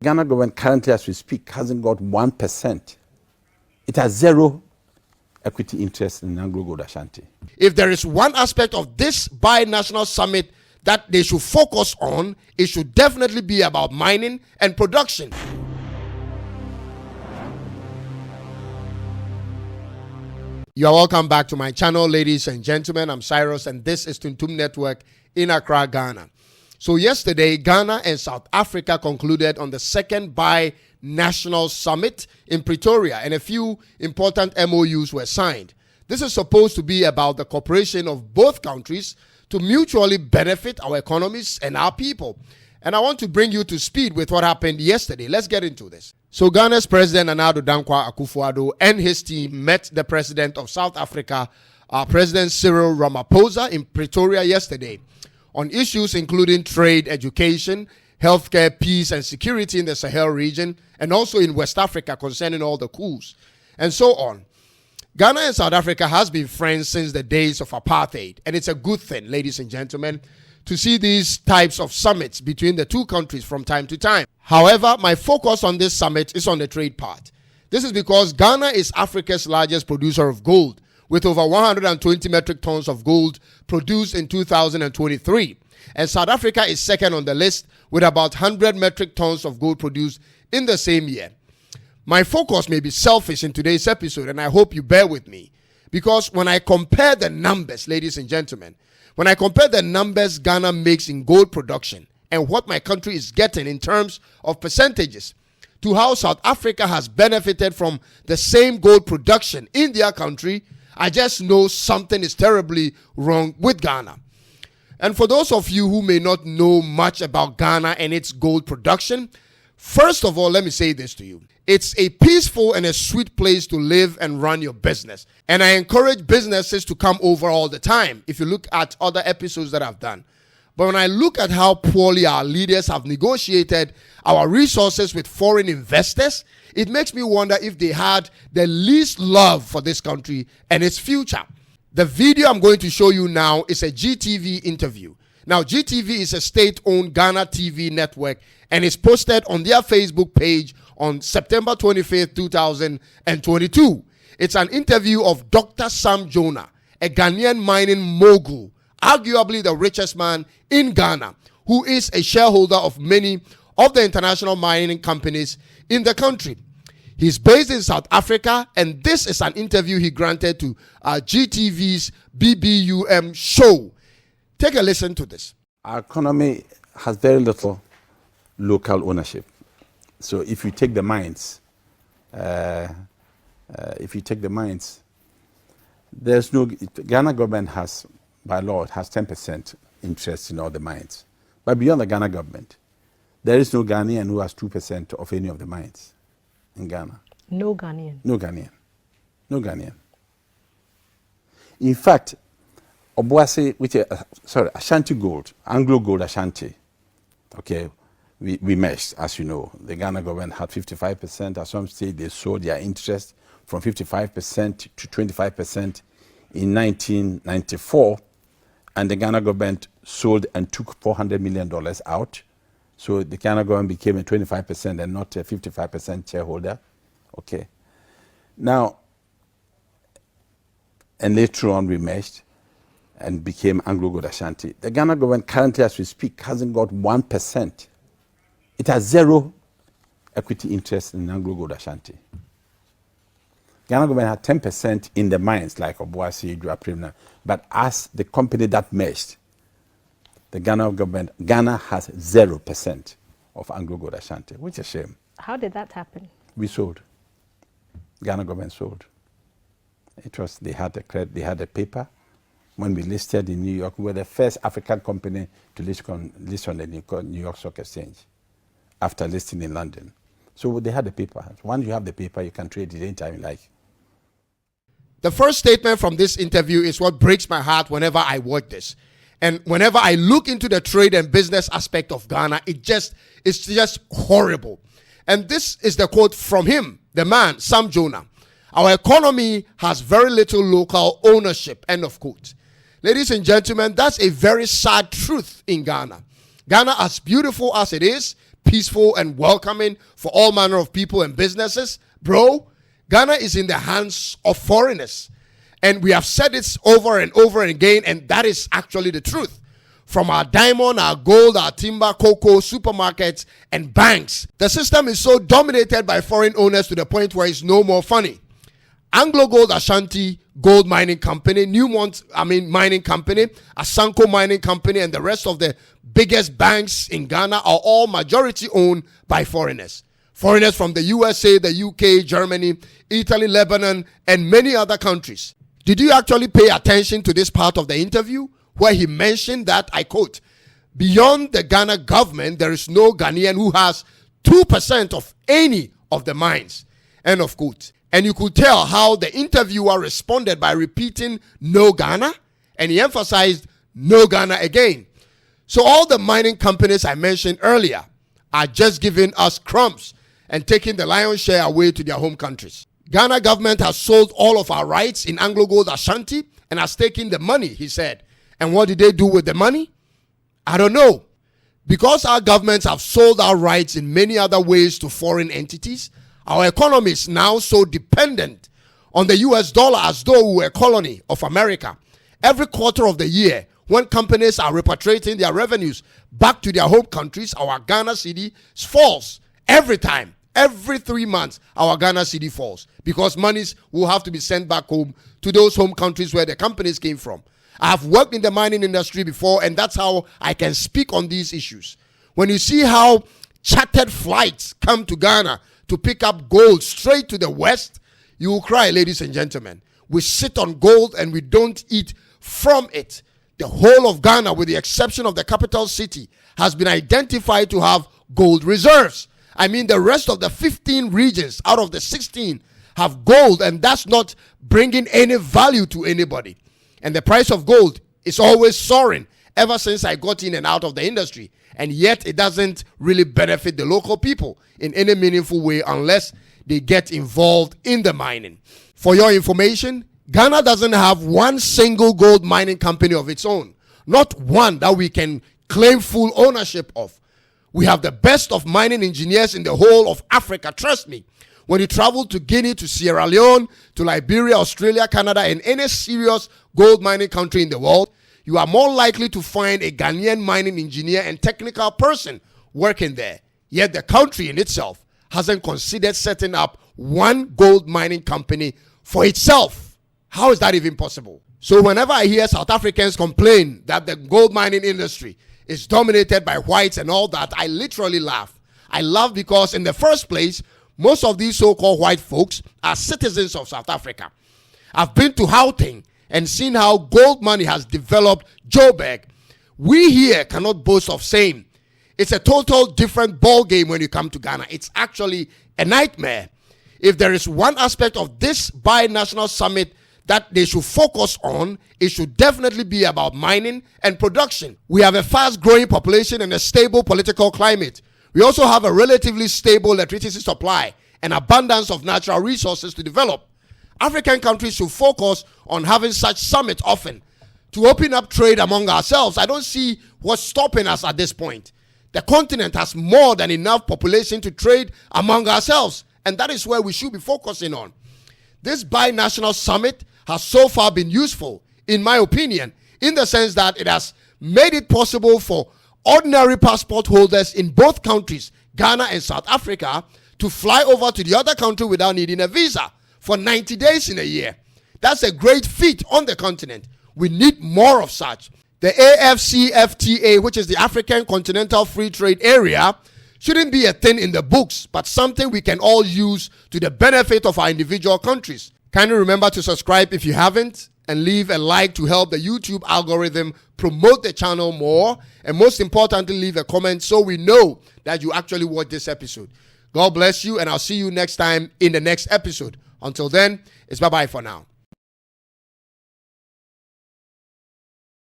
Ghana government currently, as we speak, hasn't got 1%. It has zero equity interest in Anglo Gold Ashanti. If there is one aspect of this bi-national summit that they should focus on, it should definitely be about mining and production. You are welcome back to my channel, ladies and gentlemen. I'm Cyrus, and this is Tuntum Network in Accra, Ghana. So yesterday, Ghana and South Africa concluded on the second bi-national summit in Pretoria, and a few important MOUs were signed. This is supposed to be about the cooperation of both countries to mutually benefit our economies and our people. And I want to bring you to speed with what happened yesterday. Let's get into this. So Ghana's President Nana Addo Dankwa Akufo-Addo and his team met the President of South Africa, President Cyril Ramaphosa, in Pretoria yesterday on issues including trade, education, healthcare, peace and security in the Sahel region, and also in West Africa concerning all the coups, and so on. Ghana and South Africa has been friends since the days of apartheid, and it's a good thing, ladies and gentlemen, to see these types of summits between the two countries from time to time. However, my focus on this summit is on the trade part. This is because Ghana is Africa's largest producer of gold, with over 120 metric tons of gold produced in 2023. And South Africa is second on the list with about 100 metric tons of gold produced in the same year. My focus may be selfish in today's episode, and I hope you bear with me, because when I compare the numbers, ladies and gentlemen, when I compare the numbers Ghana makes in gold production and what my country is getting in terms of percentages to how South Africa has benefited from the same gold production in their country, I just know something is terribly wrong with Ghana. And for those of you who may not know much about Ghana and its gold production, first of all, let me say this to you. It's a peaceful and a sweet place to live and run your business. And I encourage businesses to come over all the time if you look at other episodes that I've done. But when I look at how poorly our leaders have negotiated our resources with foreign investors, it makes me wonder if they had the least love for this country and its future. The video I'm going to show you now is a GTV interview. Now, GTV is a state-owned Ghana TV network and is posted on their Facebook page on September 25th, 2022. It's an interview of Dr. Sam Jonah, a Ghanaian mining mogul, arguably the richest man in Ghana, who is a shareholder of many of the international mining companies in the country. He's based in South Africa, and this is an interview he granted to GTV's BBUM show. Take a listen to this. Our economy has very little local ownership. So if you take the mines, there's no, Ghana government has, by law, it has 10% interest in all the mines. But beyond the Ghana government, there is no Ghanaian who has 2% of any of the mines in Ghana. No Ghanaian. No Ghanaian. No Ghanaian. In fact, Obuasi, Ashanti Gold, Anglo Gold Ashanti, okay, we meshed, as you know. The Ghana government had 55%. At some stage, they sold their interest from 55% to 25% in 1994. And the Ghana government sold and took $400 million out. So the Ghana government became a 25% and not a 55% shareholder. Okay. Now, and later on, we meshed and became Anglo Gold Ashanti. The Ghana government currently, as we speak, hasn't got 1%. It has zero equity interest in Anglo Gold Ashanti. Ghana government had 10% in the mines like Obuasi, Duapremna, but as the company that merged, the Ghana government, Ghana has 0% of Anglo Gold Ashanti, which is a shame. How did that happen? We sold. Ghana government sold. It was, they had the credit, they had the paper. When we listed in New York, we were the first African company to list on the New York Stock Exchange after listing in London. So they had the paper. Once you have the paper, you can trade it anytime you like. The first statement from this interview is what breaks my heart whenever I watch this. And whenever I look into the trade and business aspect of Ghana, it's just horrible. And this is the quote from him, the man, Sam Jonah. Our economy has very little local ownership, end of quote. Ladies and gentlemen, that's a very sad truth in Ghana. Ghana, as beautiful as it is, peaceful and welcoming for all manner of people and businesses. Bro, Ghana is in the hands of foreigners. And we have said it over and over again, and that is actually the truth. From our diamond, our gold, our timber, cocoa, supermarkets, and banks, the system is so dominated by foreign owners to the point where it's no more funny. Anglo Gold Ashanti Gold Mining Company, Mining Company, Asanko Mining Company, and the rest of the biggest banks in Ghana are all majority owned by foreigners. Foreigners from the USA, the UK, Germany, Italy, Lebanon, and many other countries. Did you actually pay attention to this part of the interview where he mentioned that, I quote, beyond the Ghana government, there is no Ghanaian who has 2% of any of the mines, end of quote. And you could tell how the interviewer responded by repeating no Ghana, and he emphasized no Ghana again. So all the mining companies I mentioned earlier are just giving us crumbs and taking the lion's share away to their home countries. Ghana government has sold all of our rights in Anglo Gold Ashanti and has taken the money, he said. And what did they do with the money? I don't know. Because our governments have sold our rights in many other ways to foreign entities, our economy is now so dependent on the US dollar as though we were a colony of America. Every quarter of the year, when companies are repatriating their revenues back to their home countries, our Ghana cedi falls. Every time, every 3 months, our Ghana cedi falls because monies will have to be sent back home to those home countries where the companies came from. I have worked in the mining industry before, and that's how I can speak on these issues. When you see how chartered flights come to Ghana to pick up gold straight to the west, you will cry, ladies and gentlemen. We sit on gold and we don't eat from it. The whole of Ghana, with the exception of the capital city, has been identified to have gold reserves. I mean, the rest of the 15 regions out of the 16 have gold, and that's not bringing any value to anybody. And the price of gold is always soaring ever since I got in and out of the industry. And yet it doesn't really benefit the local people in any meaningful way unless they get involved in the mining. For your information, Ghana doesn't have one single gold mining company of its own. Not one that we can claim full ownership of. We have the best of mining engineers in the whole of Africa, trust me. When you travel to Guinea, to Sierra Leone, to Liberia, Australia, Canada, and any serious gold mining country in the world, you are more likely to find a Ghanaian mining engineer and technical person working there. Yet the country in itself hasn't considered setting up one gold mining company for itself. How is that even possible? So whenever I hear South Africans complain that the gold mining industry is dominated by whites and all that, I literally laugh. I laugh because in the first place, most of these so-called white folks are citizens of South Africa. I've been to Gauteng and seen how gold money has developed Joburg. We here cannot boast of saying it's a total different ball game when you come to Ghana. It's actually a nightmare. If there is one aspect of this bi-national summit that they should focus on, it should definitely be about mining and production. We have a fast-growing population and a stable political climate. We also have a relatively stable electricity supply and abundance of natural resources to develop. African countries should focus on having such summits often to open up trade among ourselves. I don't see what's stopping us at this point. The continent has more than enough population to trade among ourselves, and that is where we should be focusing on. This bi-national summit has so far been useful, in my opinion, in the sense that it has made it possible for ordinary passport holders in both countries, Ghana and South Africa, to fly over to the other country without needing a visa for 90 days in a year. That's a great feat on the continent. We need more of such. The AFCFTA, which is the African Continental Free Trade Area, shouldn't be a thing in the books, but something we can all use to the benefit of our individual countries. Kindly remember to subscribe if you haven't, and leave a like to help the YouTube algorithm promote the channel more, and most importantly, leave a comment so we know that you actually watched this episode. God bless you, and I'll see you next time in the next episode. Until then, it's bye-bye for now.